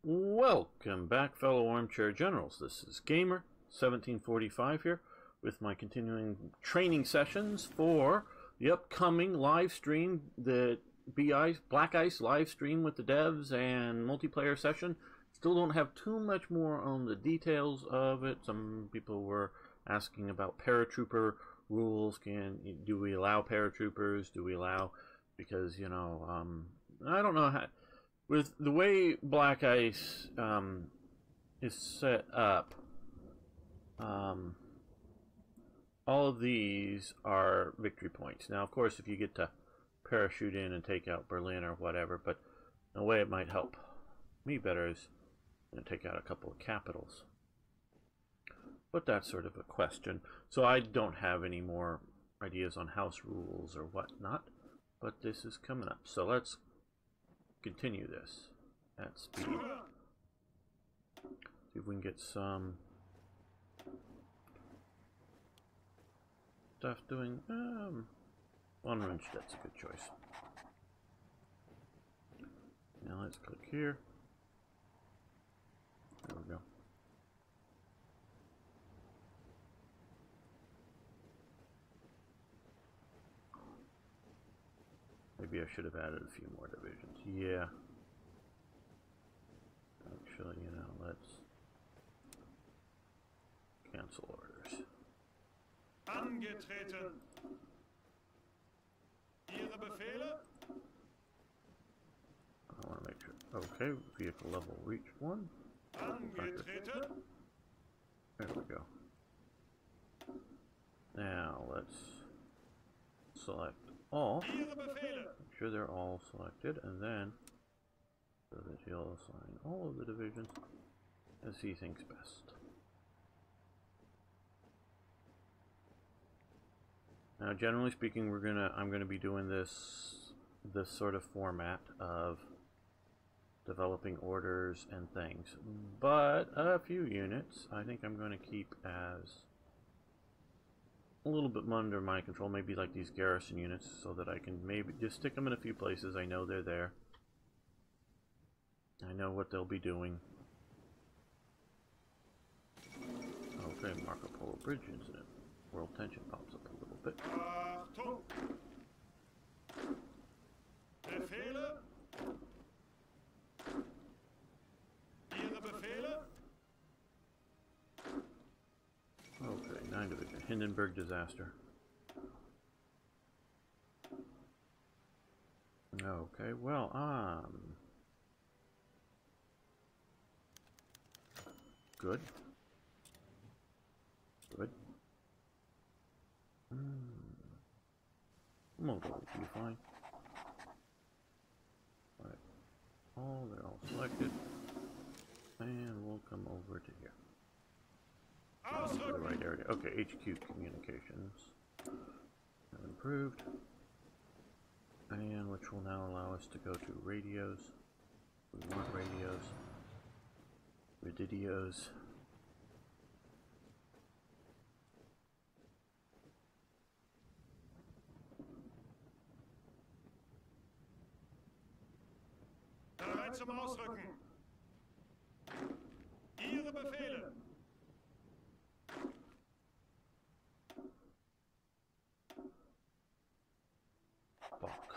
Welcome back, fellow armchair generals. This is Gamer 1745 here with my continuing training sessions for the upcoming live stream, the BICE, Black Ice live stream with the devs and multiplayer session. Still don't have too much more on the details of it. Some people were asking about paratrooper rules. Do we allow paratroopers? Do we allow, because I don't know how. With the way Black Ice is set up, all of these are victory points. Now, of course, if you get to parachute in and take out Berlin or whatever, but the way it might help me better is take out a couple of capitals. But that's sort of a question. So I don't have any more ideas on house rules or whatnot, but this is coming up. So let's continue this at speed. See if we can get some stuff doing. Von Rundstedt's a good choice. Now let's click here. There we go. Maybe I should have added a few more divisions. Yeah. Actually, let's cancel orders. Angetreten. Ihre Befehle? I want to make sure. Okay, vehicle level reach 1. Angetreten. There we go. Now let's select all. Make sure they're all selected, and then so that he'll assign all of the divisions as he thinks best. Now, generally speaking, I'm gonna be doing this sort of format of developing orders and things, but a few units I think I'm going to keep as a little bit under my control, maybe like these garrison units, so that I can maybe just stick them in a few places. I know they're there. I know what they'll be doing. Okay, Marco Polo Bridge incident. World tension pops up a little bit. Befehle? Ihre Befehle? Okay, 9 Division. Hindenburg disaster. Okay, well, good. Good. Motor will be fine. Right. They're all selected. And we'll come over to here. To the right area. Okay, HQ communications have improved. And which will now allow us to go to radios. We want radios. Radios. Bereit zum Ausrücken. Ihre Befehle. Fuck.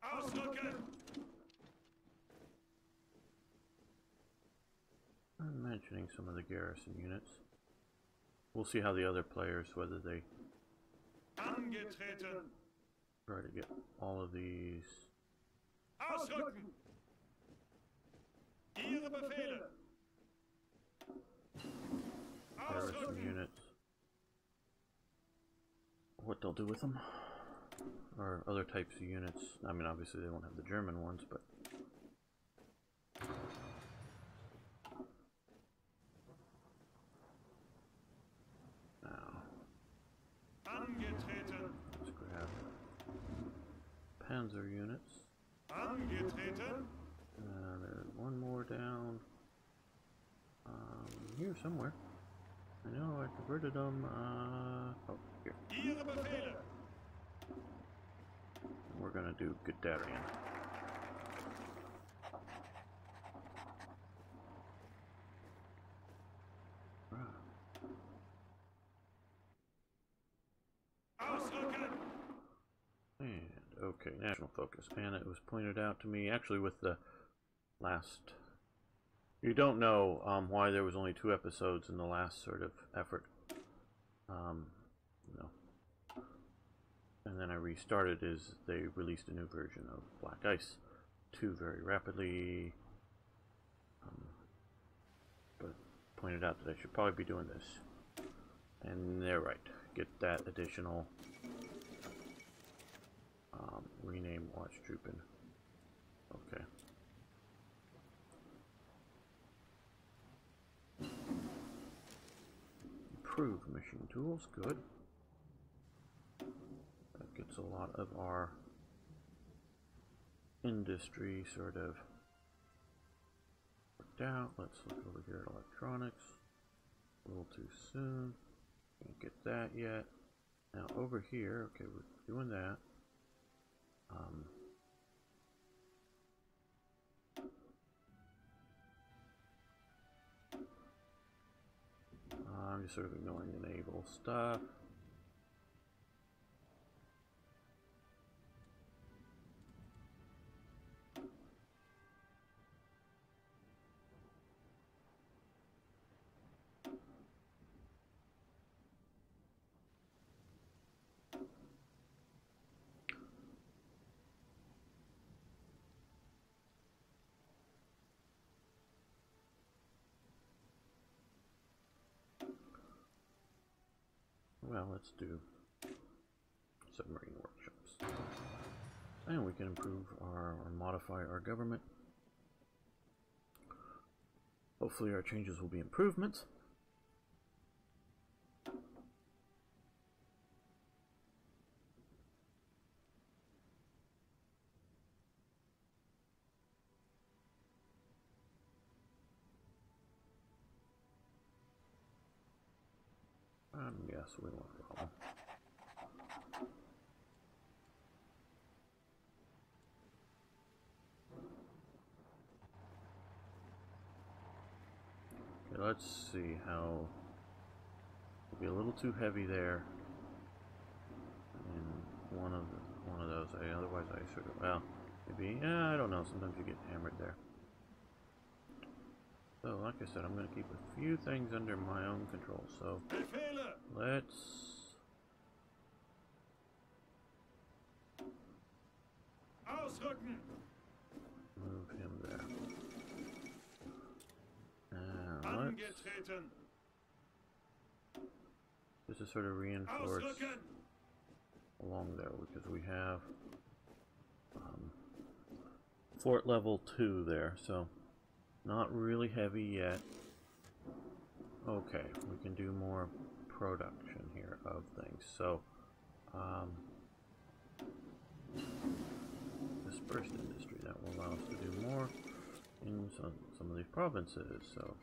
Ausrücken. I'm mentioning some of the garrison units. We'll see how the other players, whether they Angetreten. try to get all of these. Ausrücken. Ihre Befehle. Garrison Ausrücken. units. What they'll do with them. Or other types of units. I mean, obviously they won't have the German ones, but now Angetreten. let's grab Panzer units. Angetreten. There's one more down here somewhere. I know I converted them. Oh, here. Ihre Befehle. We're gonna do Guderian. Okay, national focus. And it was pointed out to me, actually with the last... You don't know why there was only 2 episodes in the last sort of effort. No. And then I restarted as they released a new version of Black Ice 2 very rapidly. But pointed out that I should probably be doing this. And they're right. Get that additional rename Watch Troopin. Okay. Improve mission tools, good. That gets a lot of our industry sort of worked out. Let's look over here at electronics. A little too soon. Can't get that yet. Now over here, okay, we're doing that. I'm just sort of ignoring the naval stuff. Well, let's do submarine workshops. And we can improve or modify our government. Hopefully our changes will be improvements. Yes, we want a problem. Okay, let's see how it'll be a little too heavy there. And one of those. Otherwise, I sort of maybe I don't know. Sometimes you get hammered there. So, like I said, I'm going to keep a few things under my own control. So, let's Ausrücken. move him there. Now, Angetreten. this is sort of reinforced Ausrücken. along there because we have fort level 2 there. So, not really heavy yet. Okay, we can do more production here of things. So, dispersed industry, that will allow us to do more in some of these provinces. So,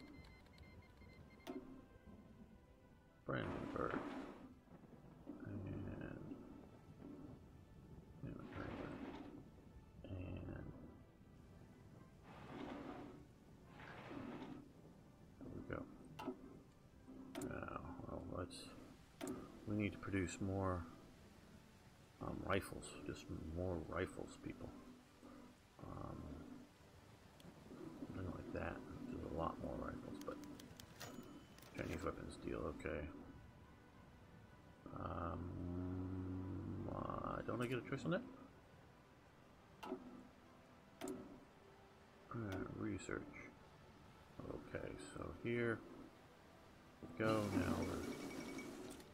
Brandenburg. We need to produce more rifles, just more rifles, people. Something like that. There's a lot more rifles, but Chinese weapons deal okay. Don't I get a choice on that? Research. Okay, so here we go. Now we're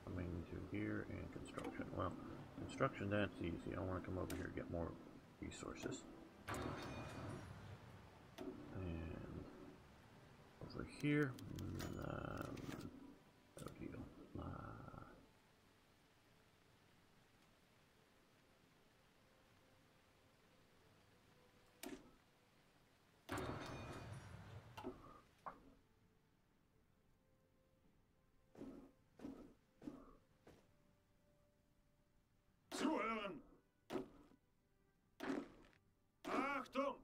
coming to here and construction. Well, construction, that's easy. I want to come over here and get more resources. And over here, no deal. Zuhören. Achtung.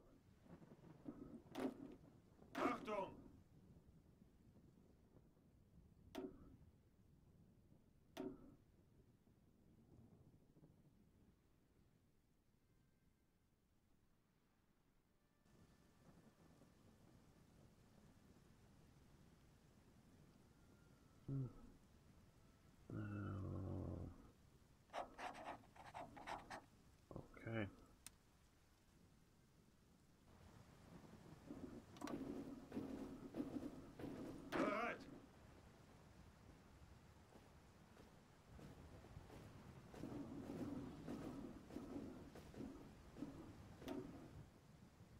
Achtung. Okay. Bereit.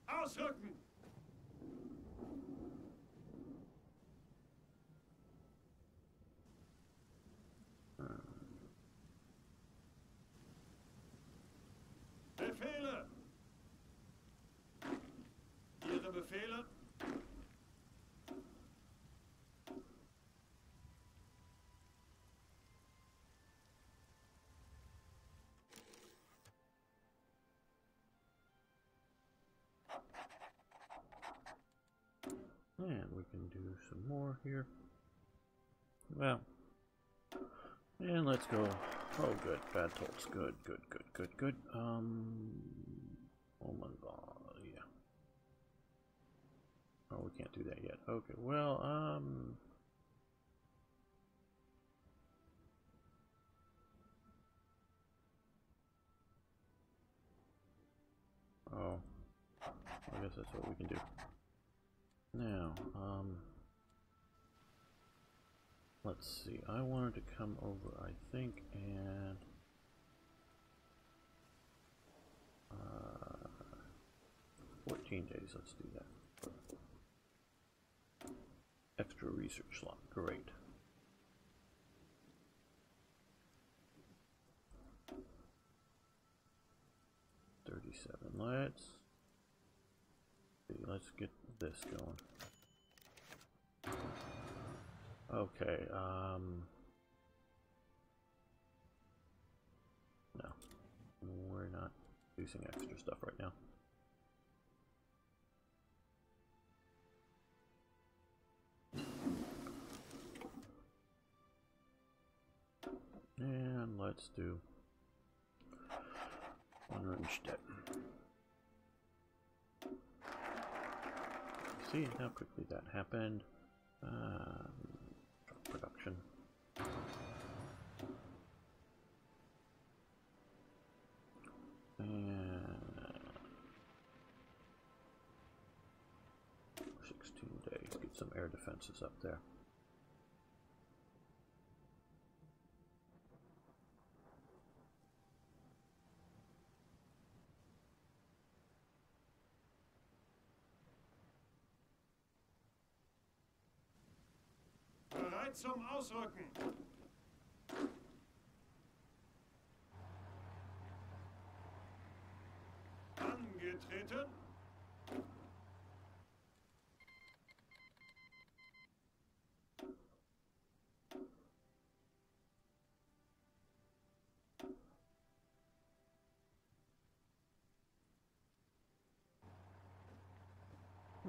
Ausrücken. Befehle. Ihre Befehle. And we can do some more here. Well, and let's go. Oh, good. Bad tolls. Good, good, good, good, good. Oh my god, yeah. Oh, we can't do that yet. Okay, well, oh, I guess that's what we can do. Now, let's see. I wanted to come over, I think, and 14 days. Let's do that. Extra research slot. Great. Let's get this going. Okay, no, we're not using extra stuff right now. And let's do Unrunstedt. See how quickly that happened. Drop production. And 16 days. Get some air defenses up there. Bereit zum Ausrücken. Angetreten.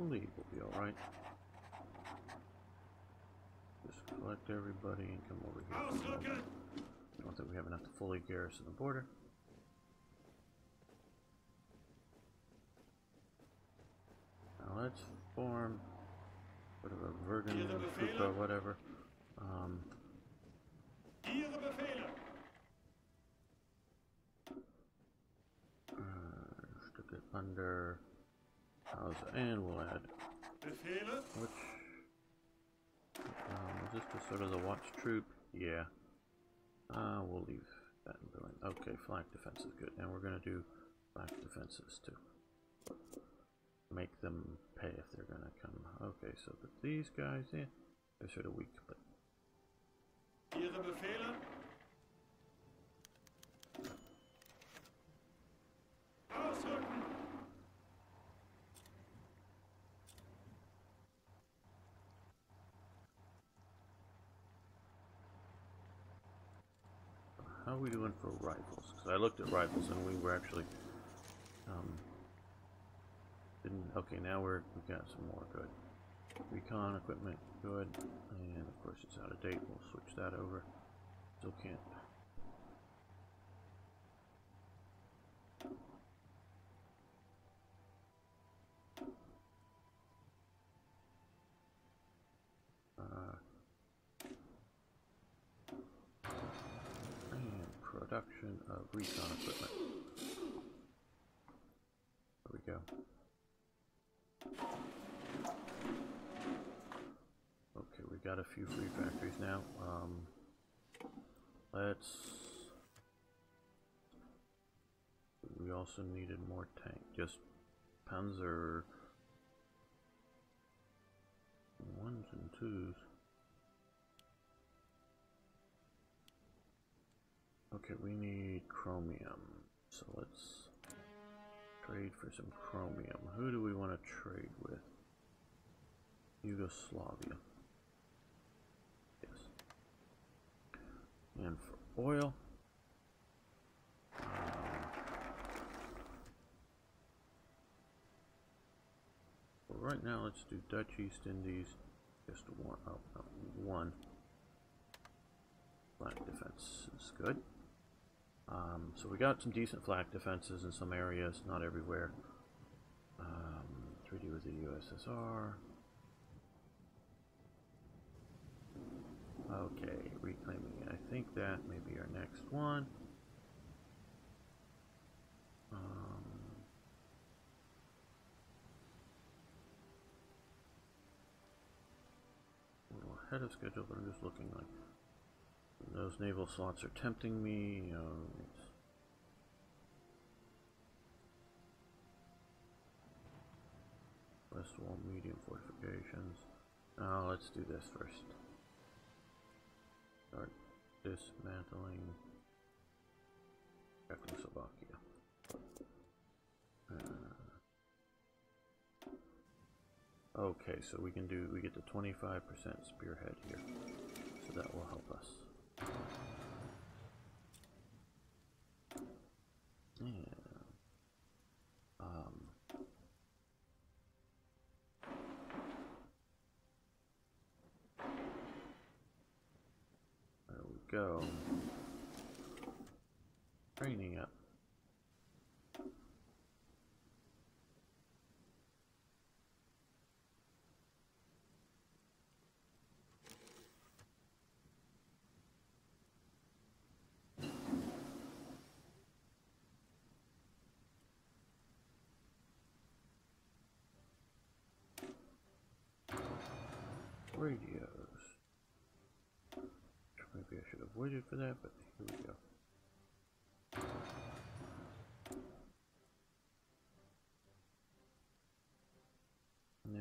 Leave will be alright. Just collect everybody and come over here. Ausrücken. Not that we have enough to fully garrison the border. Now let's form sort of a Vergen troop or whatever. Ihre Befehle. Stick it under house, and we'll add Befehle. which is this just sort of the watch troop? Yeah. We'll leave that in Berlin. Okay, flank defense is good, and we're gonna do flank defenses too. Make them pay if they're gonna come. Okay, so but these guys, yeah, they're sort of weak, but Ihre Befehle. Ausrücken. how are we doing for rifles? Because I looked at rifles and we were actually didn't. Okay, now we've got some more. Good. Recon equipment, good. And of course it's out of date. We'll switch that over. Still can't. production of recon equipment. There we go. Okay, we got a few free factories now. We also needed more tank. Just Panzer 1s and 2s. Okay, we need chromium. So let's trade for some chromium. Who do we want to trade with? Yugoslavia. Yes. And for oil, well, right now let's do Dutch East Indies. Just one. Oh, no, one. Flag defense is good. So we got some decent flag defenses in some areas, not everywhere. Treaty with the USSR. Okay, reclaiming. I think that may be our next one. A little ahead of schedule, but I'm just looking like those naval slots are tempting me. You know, West wall, medium fortifications. Now let's do this first. Start dismantling Czechoslovakia. Okay, so we get the 25% spearhead here, so that will help us. Yeah. There we go. Training up. Radios. Maybe I should have waited for that, but here we go. Now,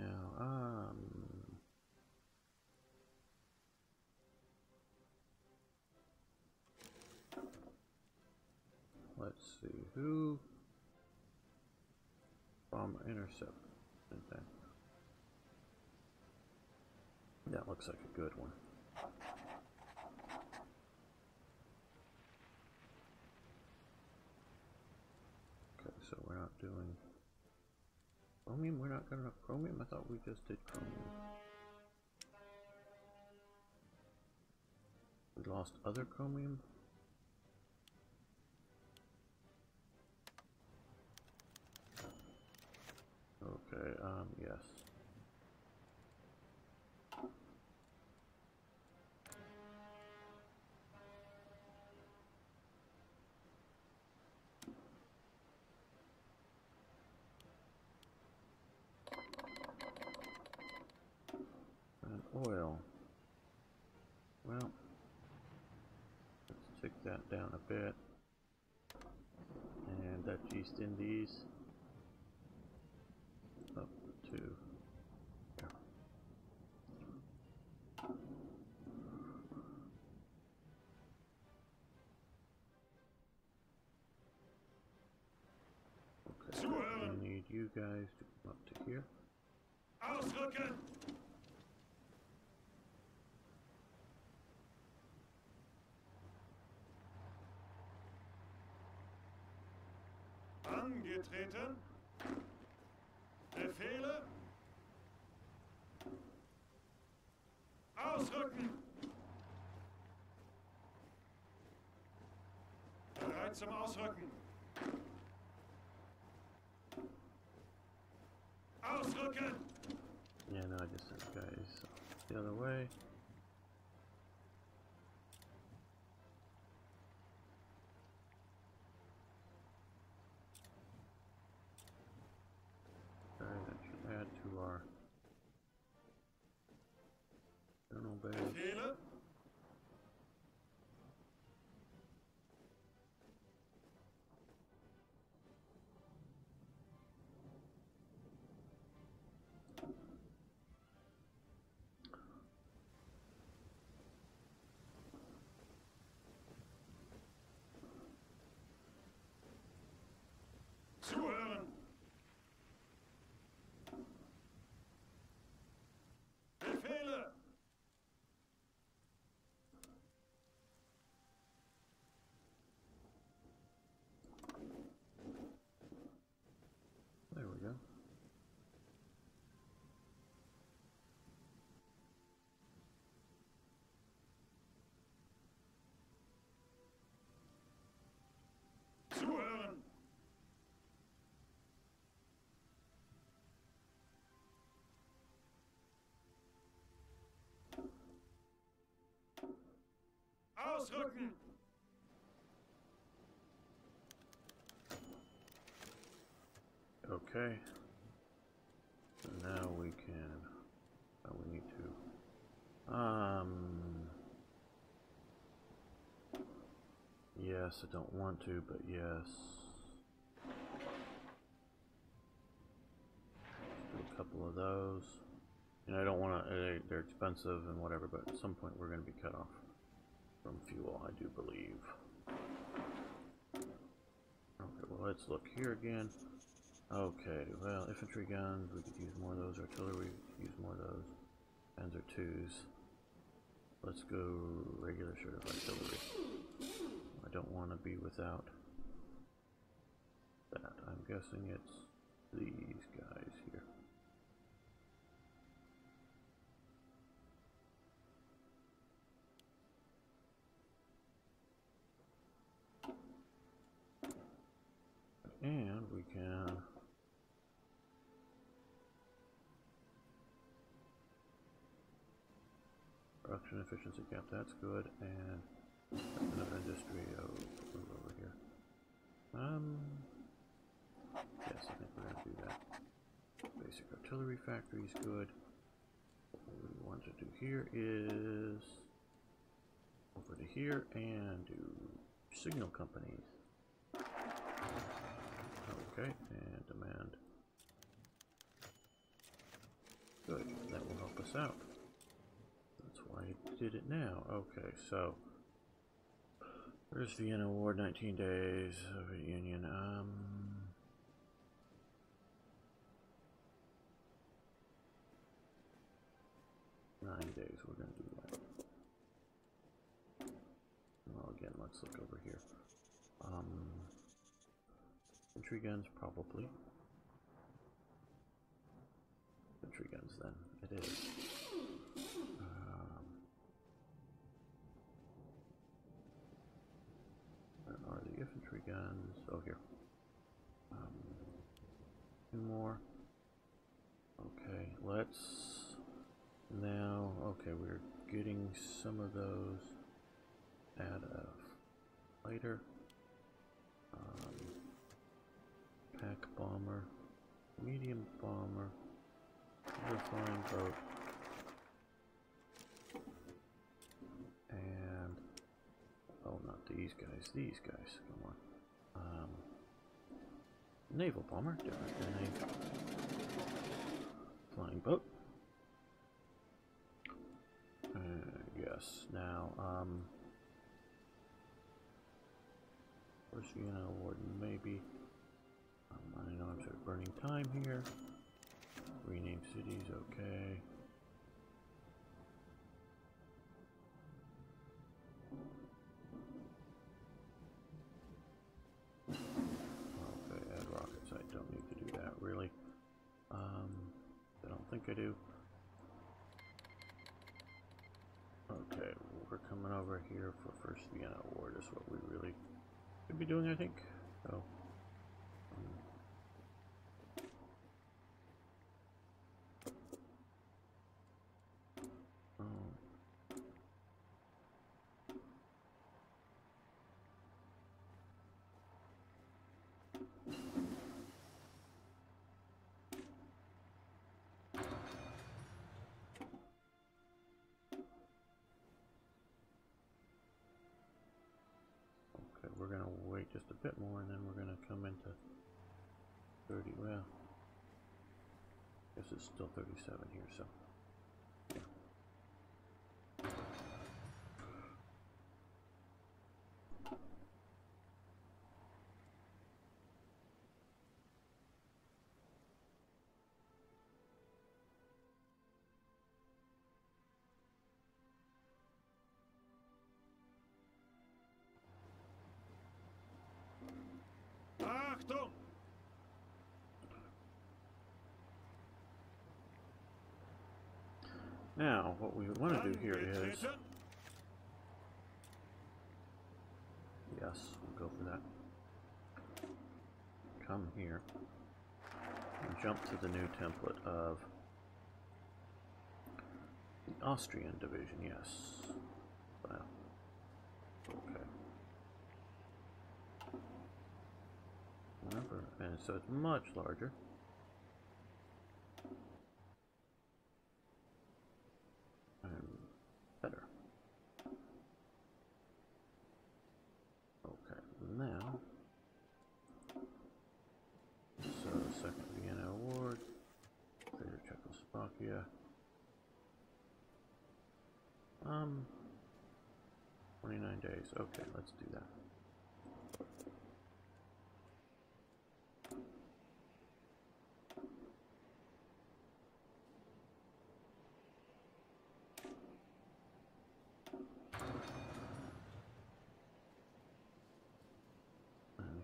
let's see who bomb intercept. That looks like a good one. Okay, so we're not doing chromium. We're not gonna have chromium. I thought we just did chromium. We lost other chromium. Okay, yes. Oil. Well, let's take that down a bit. And Dutch East Indies up to there. Okay, we need you guys to come up to here. Ausrücken! Angetreten. Befehle. Ausrücken. Bereit zum Ausrücken. Ausrücken. Yeah, no, I just sent guys the other way. Zuhören! Ausrücken! Okay. So now we can. We need to. Yes, I don't want to, but yes. Do a couple of those. And I don't want to. They're expensive and whatever, but at some point we're going to be cut off from fuel, I do believe. Okay, well, let's look here again. Okay, well, infantry guns, we could use more of those. Artillery, we could use more of those. Panzer IIs. Let's go regular certified artillery. I don't want to be without that. I'm guessing it's these guys here. And we can production efficiency cap, that's good, and another industry over here. Yes, I think we're gonna do that. Basic artillery factory is good. What we want to do here is over to here and do signal companies. Okay, and demand. Good, that will help us out. That's why I did it now. Okay, so there's Vienna Award, 19 days, Soviet Union. 9 days, we're gonna do that. Well, again, let's look over here. Infantry guns, probably. Infantry guns, then. It is. Where are the infantry guns? Oh, here. 2 more. Okay, let's now. Okay, we're getting some of those out of later. Pack bomber, medium bomber, the flying boat, and oh, not these guys. These guys. Come on. Naval bomber, different than a flying boat. Yes. Now, first Vienna Award, maybe. I know I'm sort of burning time here. Rename cities, okay. Okay, add rockets. I don't need to do that, really. I don't think I do. Okay, we're coming over here for first Vienna Award. Is what we really should be doing, I think. So. We're going to wait just a bit more and then we're going to come into 30. Well, I guess it's still 37 here, so yeah. Achtung! Now, what we want to do here is, yes, we'll go for that. come here and jump to the new template of the Austrian division. Yes. Wow. Okay. Remember, and so it's much larger. And better. Okay, now, so second Vienna Award, Greater Czechoslovakia, 29 days, okay, let's do that.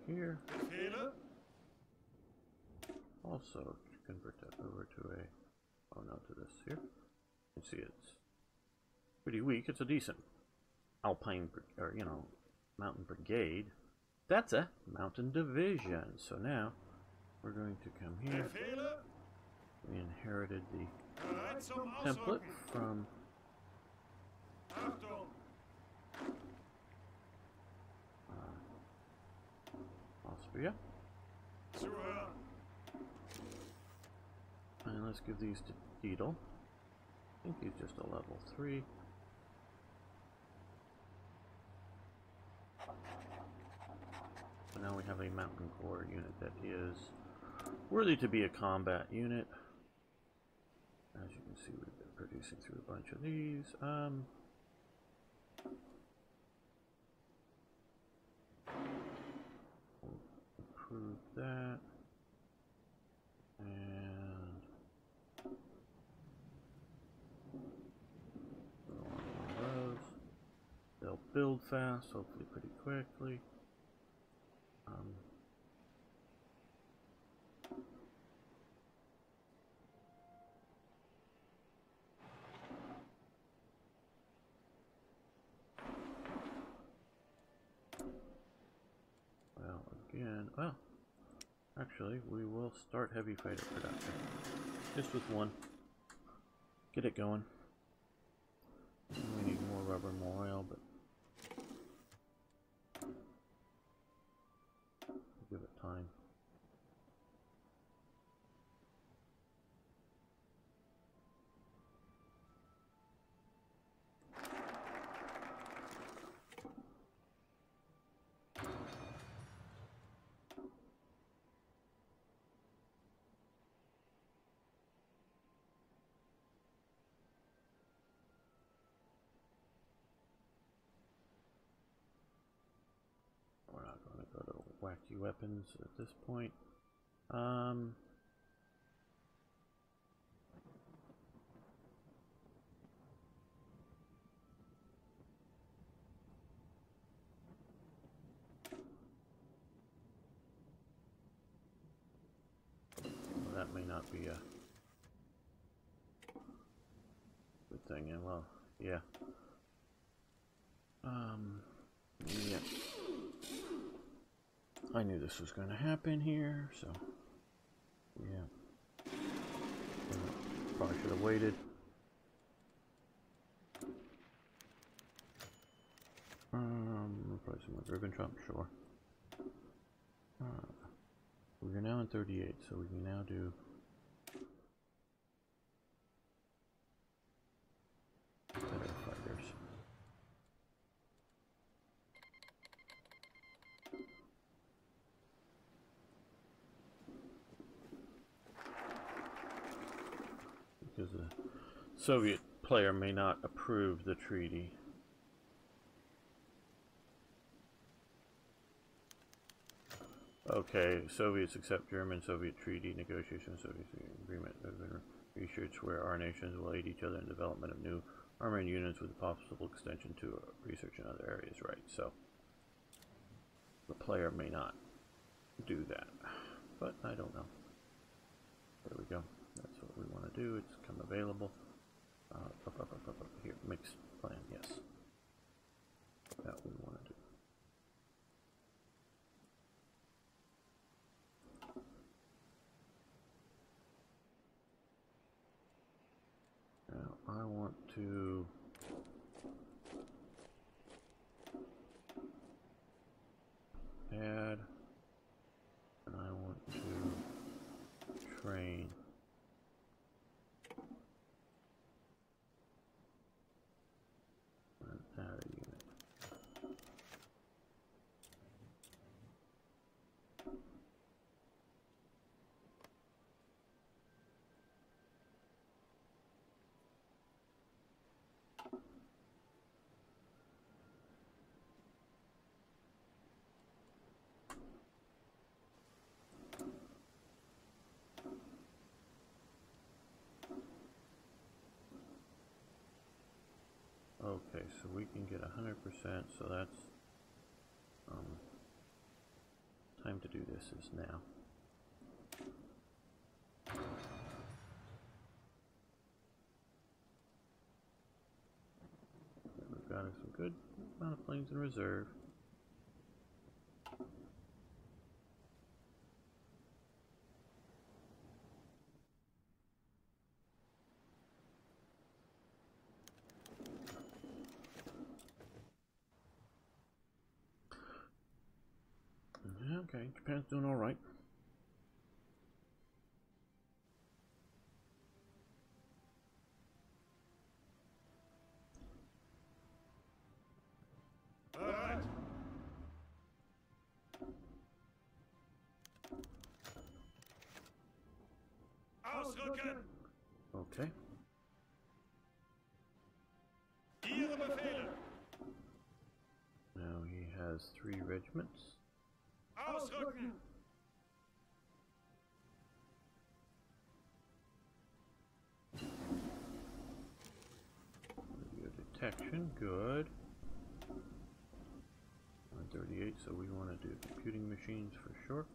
Here, also convert that over to a, oh no, to this here. You can see it's pretty weak. It's a decent Alpine, or you know, mountain brigade. That's a mountain division. So now we're going to come here. We inherited the template from Austria. And let's give these to Deedle. I think he's just a level 3. So now we have a mountain corps unit that is worthy to be a combat unit. As you can see, we've been producing through a bunch of these. We'll improve that. And one of those. They'll build fast, hopefully pretty quickly. Well, again, well, actually, we will start heavy fighter production. Just with one. Get it going. We need more rubber, more oil, but give it time. We're not going to go to wacky weapons at this point. Well, that may not be a good thing, and well, yeah. Yeah. I knew this was going to happen here, so yeah. Probably should have waited. Probably some more Ribbentrop, sure. We're now in 38, so we can now do better fighters. Because the Soviet player may not approve the treaty. Okay, Soviets accept German-Soviet treaty negotiations. Soviet agreement has been researched where our nations will aid each other in the development of new armored units with possible extension to research in other areas. Right, so the player may not do that, but I don't know. There we go. That's what we want to do. It's come available. Here, mixed plan, yes. That we want to do. I want to add, and I want to train. And add a unit. Okay, so we can get 100%, so that's time to do this is now. We've got some good amount of planes in reserve. Okay, Japan's doing all right. Bereit. Ausrücken. Okay. Ihre Befehle. Now he has 3 regiments. Ausrücken. Radio detection, good. 138, so we want to do computing machines for sure.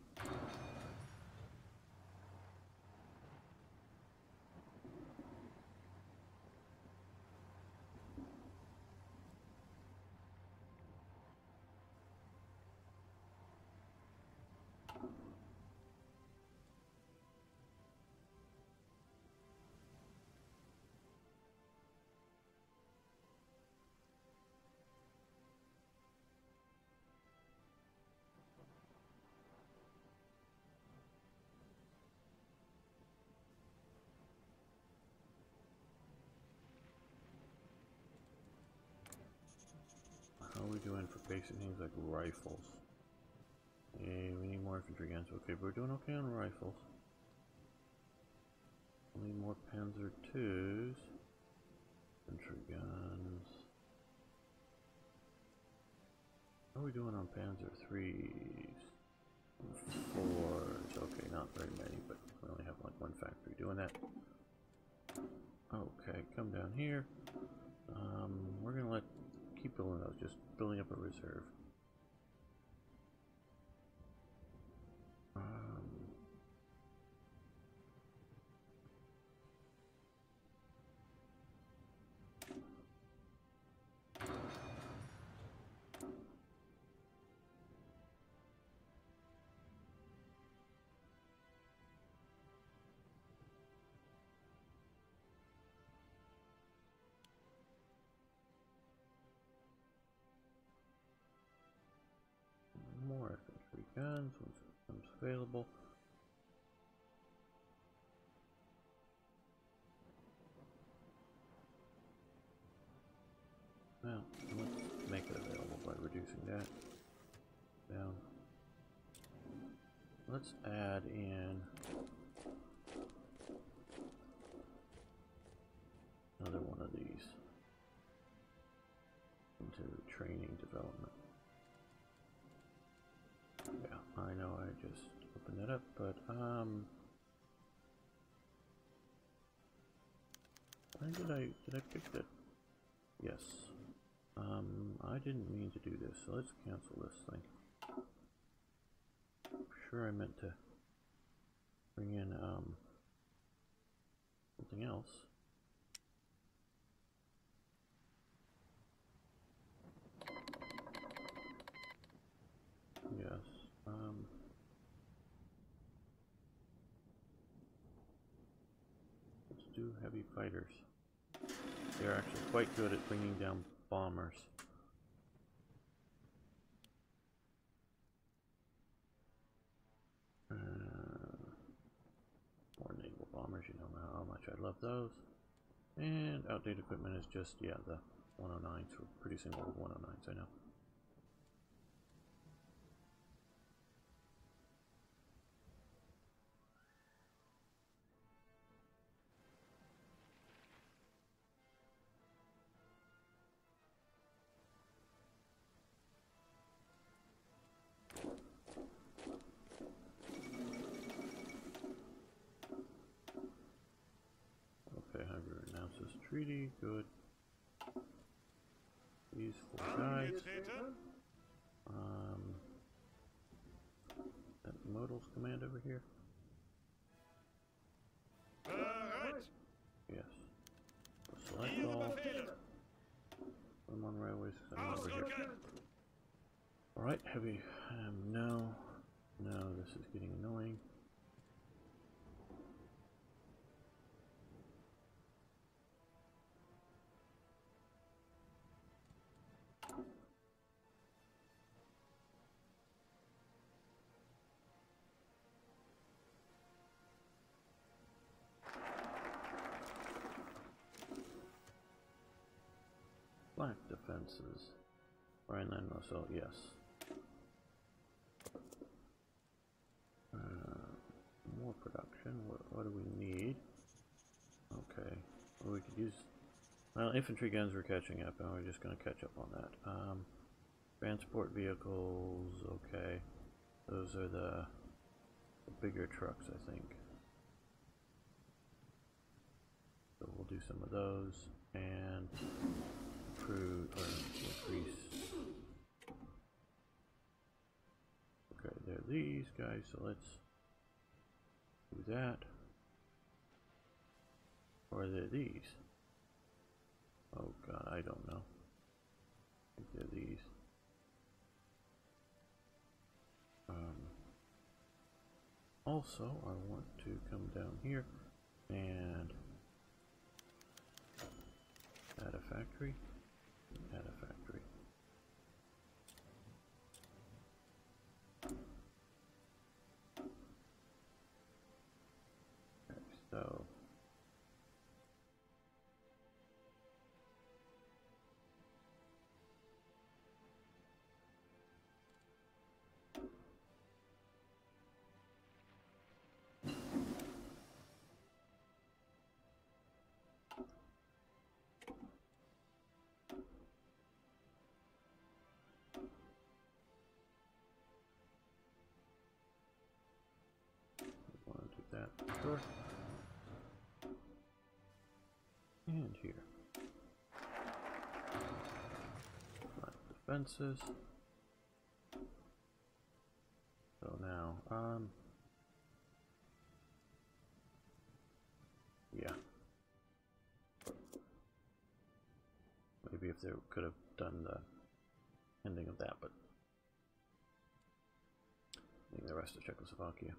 How are we doing for basic things like rifles? Hey, we need more infantry guns. Okay, we're doing okay on rifles. We need more Panzer IIs. Infantry guns. How are we doing on Panzer IIIs? 4s. Okay, not very many, but we only have like one factory doing that. Okay, come down here. We're gonna keep building those, just building up a reserve. More infantry guns once it becomes available. Well, let's make it available by reducing that down. Let's add in another one of these into training development. Yeah, I know I just opened that up, but why did I pick that? Yes. I didn't mean to do this, so let's cancel this thing. I'm sure I meant to bring in something else. Yes. Let's do heavy fighters. They're actually quite good at bringing down bombers. More naval bombers, you know how much I love those. And outdated equipment is just, yeah, the 109s. We're producing old 109s, I know. Okay, Hungary announces treaty, good. These four guys. That modals command over here. Bereit. Yes. We'll select Ihre all. Befehle. One railways. Send them over here. Ausrücken. Alright, heavy. No. No, this is getting annoying. Black defenses. Rhineland, Russell, yes. More production. What do we need? Okay. Well, we could use. Well, infantry guns we're catching up, and we're just going to catch up on that. Transport vehicles, okay. Those are the bigger trucks, I think. So we'll do some of those and increase. Okay, they're these guys, so let's do that. Or they're these. Oh god, I don't know. I think they're these. Also, I want to come down here and add a factory. Add a factory. Okay, so that sure. And here. Defenses. So now, yeah. Maybe if they could have done the ending of that, but I think the rest of Czechoslovakia.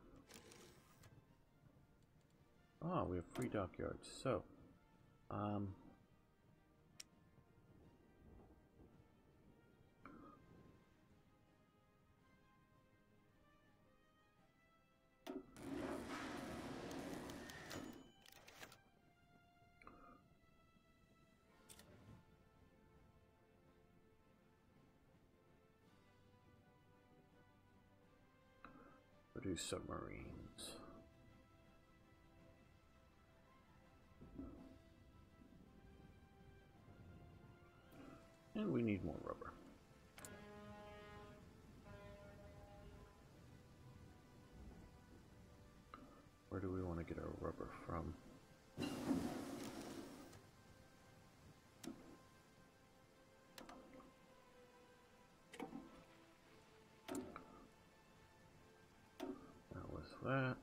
Ah, we have 3 dockyards, so produce submarines. And we need more rubber. Where do we want to get our rubber from? Now with that.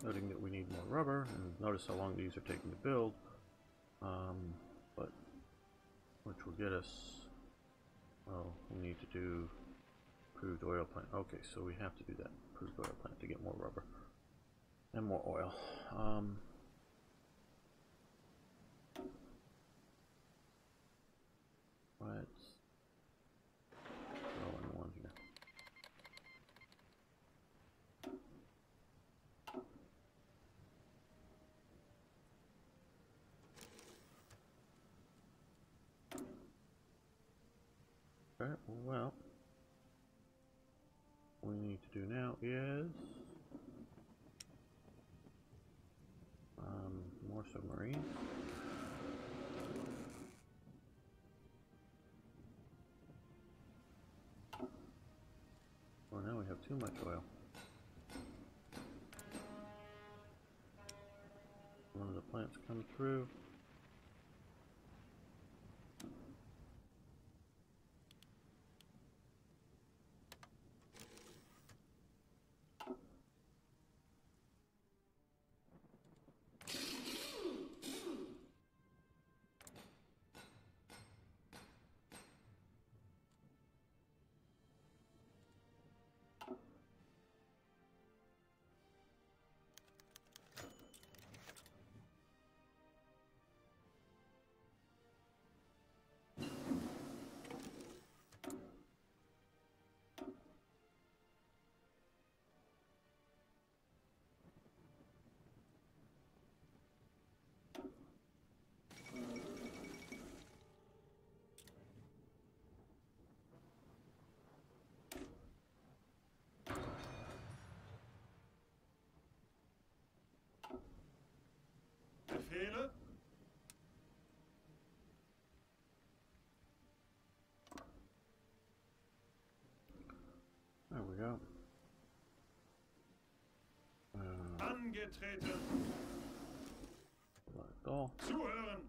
noting that we need more rubber, and notice how long these are taking to build, but which will get us, well, we need to do improved oil plant. Okay, so we have to do that improved oil plant to get more rubber and more oil. Let's throw in one here. Okay, well, what we need to do now is more submarines. Well, now we have too much oil. One of the plants come through. Befehle? There we go. Angetreten. Like all. Zuhören.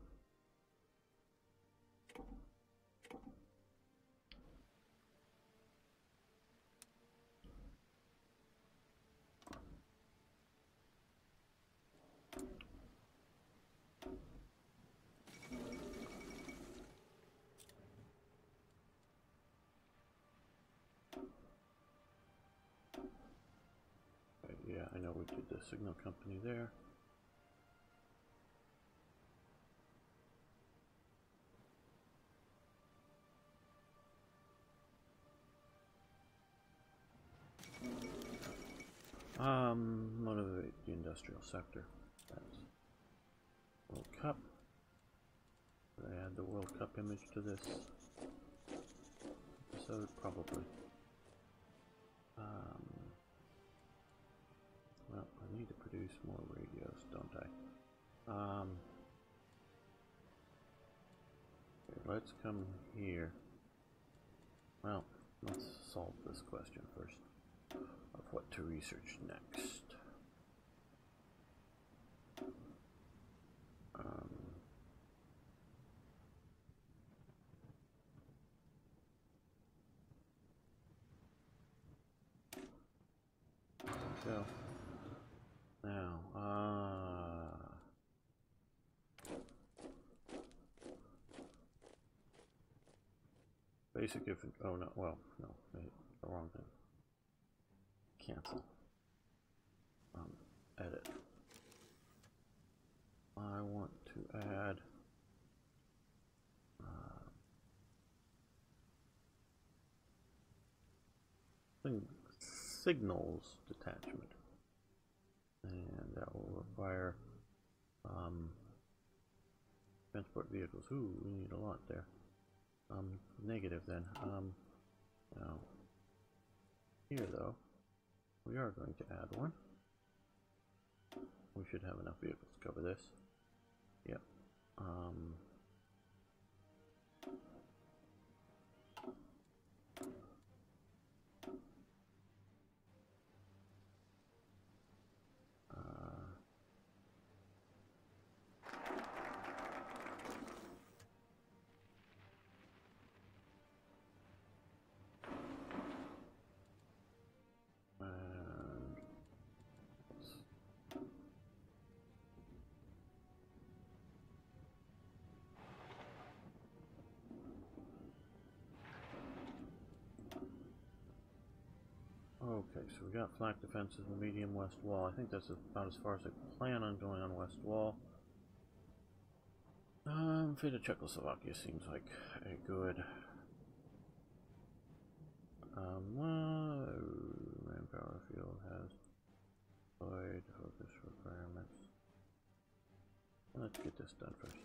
Yeah, I know we did the signal company there. Motivate the industrial sector. That's World Cup. Did I add the World Cup image to this episode? Probably. Well, I need to produce more radios, don't I? Okay, let's come here. Well, let's solve this question first of what to research next. Go. Now, basic if, oh no, well, no, the wrong thing. Cancel. Edit. I want to add signals detachment, and that will require transport vehicles. Ooh, we need a lot there. Negative then. Now here though, we are going to add one. We should have enough vehicles to cover this. Yep. so we got flak defenses and medium west wall. I think that's about as far as I plan on going on west wall. Fate of Czechoslovakia seems like a good well, manpower field has void focus requirements. Let's get this done first.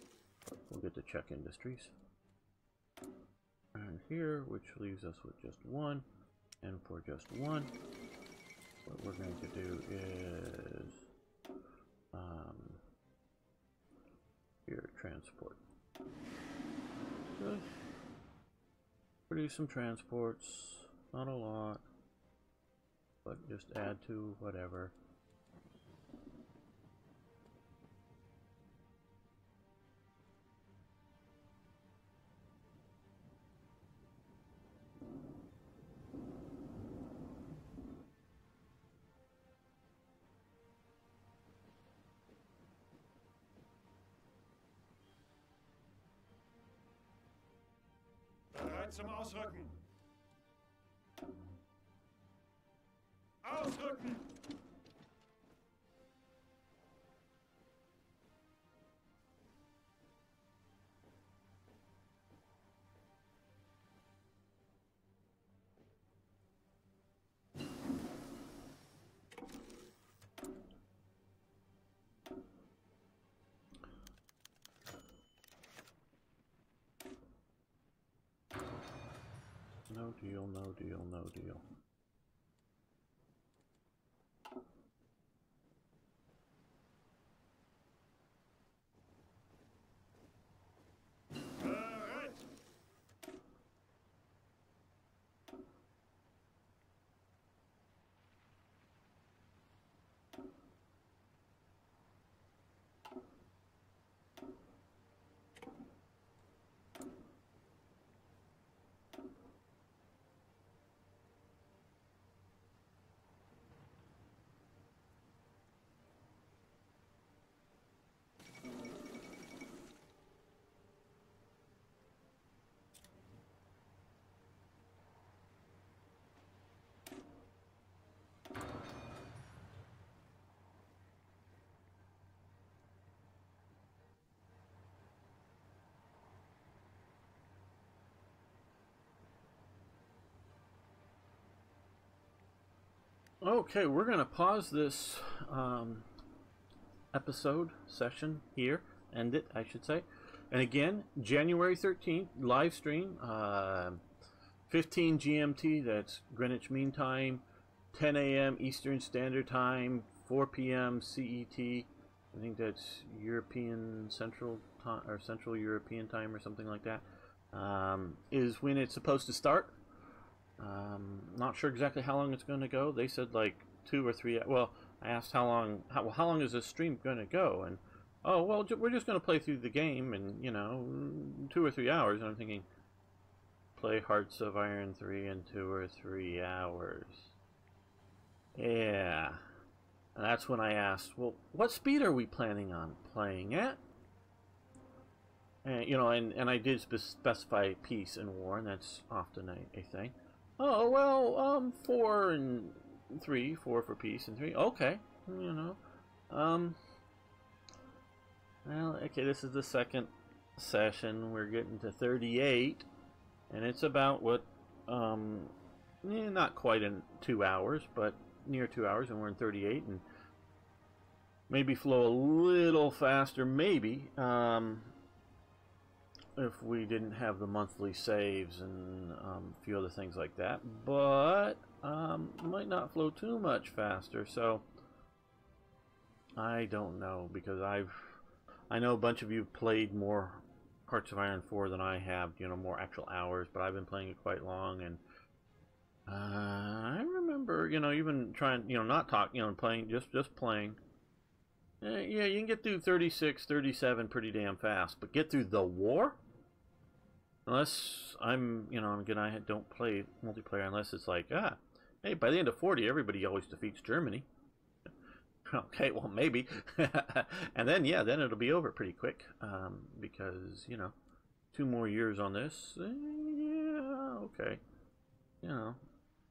We'll get to Czech industries. And here, which leaves us with just one. And for just one, what we're going to do is here, transport. Good. Produce some transports, not a lot, but just add to whatever. Bereit zum Ausrücken. Ausrücken! No deal, no deal, no deal. Bereit! Okay, we're going to pause this episode session here, end it, I should say. And again, January 13th, live stream, 15 GMT, that's Greenwich Mean Time, 10 a.m. Eastern Standard Time, 4 p.m. CET. I think that's European Central Time, or Central European Time, or something like that, is when it's supposed to start. Not sure exactly how long it's going to go. They said like 2 or 3. Well, I asked how long is this stream going to go, and oh well, we're just going to play through the game, and 2 or 3 hours. And I'm thinking, play Hearts of Iron 3 in 2 or 3 hours. Yeah, and that's when I asked, well, what speed are we planning on playing at? And and I did specify peace and war, and that's often a thing. Oh, well, 4 and 3, 4 for peace and 3. Okay, well, okay, this is the second session. We're getting to 38, and it's about what, not quite in 2 hours, but near 2 hours, and we're in 38, and maybe flow a little faster, maybe, if we didn't have the monthly saves and a few other things like that, but might not flow too much faster. So I don't know, because I know a bunch of you played more Hearts of Iron 4 than I have, more actual hours, but I've been playing it quite long, and I remember, even trying, not talking, playing, just playing. Yeah, you can get through 36, 37 pretty damn fast, but get through the war? Unless I'm, again, I don't play multiplayer unless it's like, hey, by the end of 40, everybody always defeats Germany. Okay, well, maybe. And then, yeah, then it'll be over pretty quick, because, 2 more years on this, yeah, okay,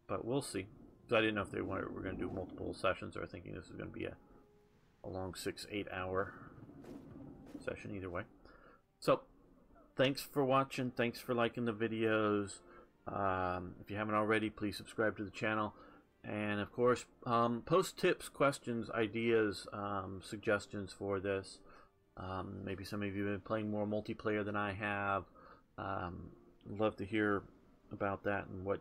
but we'll see. So I didn't know if they were going to do multiple sessions or thinking this is going to be a long 6-8 hour session either way. So thanks for watching. Thanks for liking the videos. If you haven't already, please subscribe to the channel. And of course, post tips, questions, ideas, suggestions for this. Maybe some of you have been playing more multiplayer than I have. Love to hear about that and what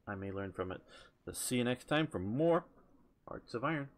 I may learn from it. So see you next time for more Hearts of Iron.